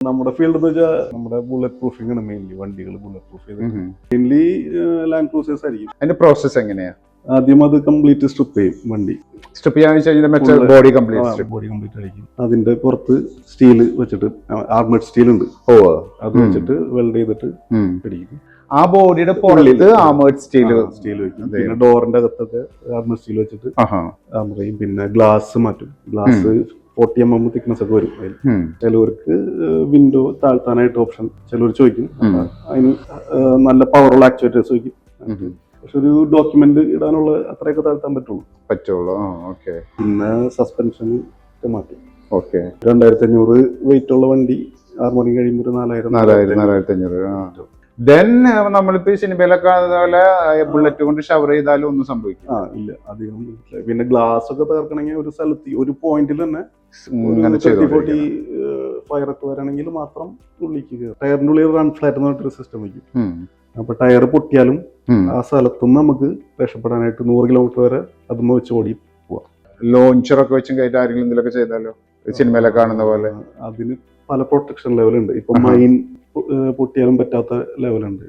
നമ്മുടെ ഫീൽഡ് എന്ന് വെച്ചാൽ നമ്മുടെ ബുള്ളറ്റ് പ്രൂഫിംഗ് ആണ് മെയിൻലി. വണ്ടികൾ ബുള്ളറ്റ് പ്രൂഫ് ചെയ്ത് മെയിൻലി ലാൻഡ് ക്രൂസേഴ്സ് ആയിരിക്കും. അതിന്റെ പ്രോസസ് എങ്ങനെയാ? ആദ്യം അത് കംപ്ലീറ്റ് സ്ട്രിപ്പ് ചെയ്യും. വണ്ടി സ്ട്രിപ്പ് ചെയ്യാൻ ബോഡി കംപ്ലീറ്റ് അടിക്കും. അതിന്റെ പുറത്ത് സ്റ്റീൽ വെച്ചിട്ട്, ആർമഡ് സ്റ്റീൽ ഉണ്ട്, അത് വെച്ചിട്ട് വെൽഡ് ചെയ്തിട്ട് പിടിക്കും. ആ ബോഡിയുടെ പുറത്ത് ആർമഡ് സ്റ്റീൽ വെക്കും. പിന്നെ ഡോറിന്റെ അകത്തൊക്കെ ആർമഡ് സ്റ്റീൽ വെച്ചിട്ട് ആർമർ ചെയ്യും. പിന്നെ ഗ്ലാസ് മാറ്റും. ഗ്ലാസ് 40 mm തിക്നെസ് ഒക്കെ വരും. ചിലവർക്ക് വിൻഡോ താഴ്ത്താനായിട്ട് ഓപ്ഷൻ ചിലവർ ചോദിക്കും. അതിന് നല്ല പവറുള്ള ആക്ച്വേറ്റേഴ്സ് ചോദിക്കും. പക്ഷെ ഒരു ഡോക്യുമെന്റ് ഇടാനുള്ള അത്രയൊക്കെ താഴ്ത്താൻ പറ്റുള്ളൂ. പിന്നെ സസ്പെൻഷൻ മാറ്റും. 2500 വെയിറ്റ് ഉള്ള വണ്ടി ആർമറിങ് കഴിയുമ്പോൾ 4500. ദെൻ നമ്മളിപ്പോ സിനിമയിലൊക്കെ കാണുന്ന പോലെ ബുള്ളറ്റ് കൊണ്ട് ഷവർ ചെയ്താലും ഒന്നും സംഭവിക്കും? ഇല്ല, അധികം. പിന്നെ ഗ്ലാസ് ഒക്കെ തകർക്കണമെങ്കിൽ ഒരു സ്ഥലത്ത് ഒരു പോയിന്റിൽ തന്നെ 30-40 ഫയർ ഒക്കെ വരണമെങ്കിൽ മാത്രം ഉള്ളിലേക്ക് കയറും. ടയറിന്റെ ഉള്ളിൽ റൺ ഫ്ലാറ്റ് എന്ന് പറഞ്ഞിട്ടൊരു സിസ്റ്റം വയ്ക്കും. അപ്പൊ ടയർ പൊട്ടിയാലും ആ സ്ഥലത്തുനിന്ന് നമുക്ക് രക്ഷപ്പെടാനായിട്ട് 100 കിലോമീറ്റർ വരെ അതുമ്മ വെച്ച് ഓടി പോവാം. ലോഞ്ചറൊക്കെ വെച്ചും കയറ്റി ആരെങ്കിലും എന്തെങ്കിലുമൊക്കെ ചെയ്താലോ? സിനിമയിലൊക്കെ കാണുന്ന പോലെ അതിന് പല പ്രൊട്ടക്ഷൻ ലെവലുണ്ട്. ഇപ്പൊ മൈൻ പൊട്ടിയാലും പറ്റാത്ത ലെവലുണ്ട്.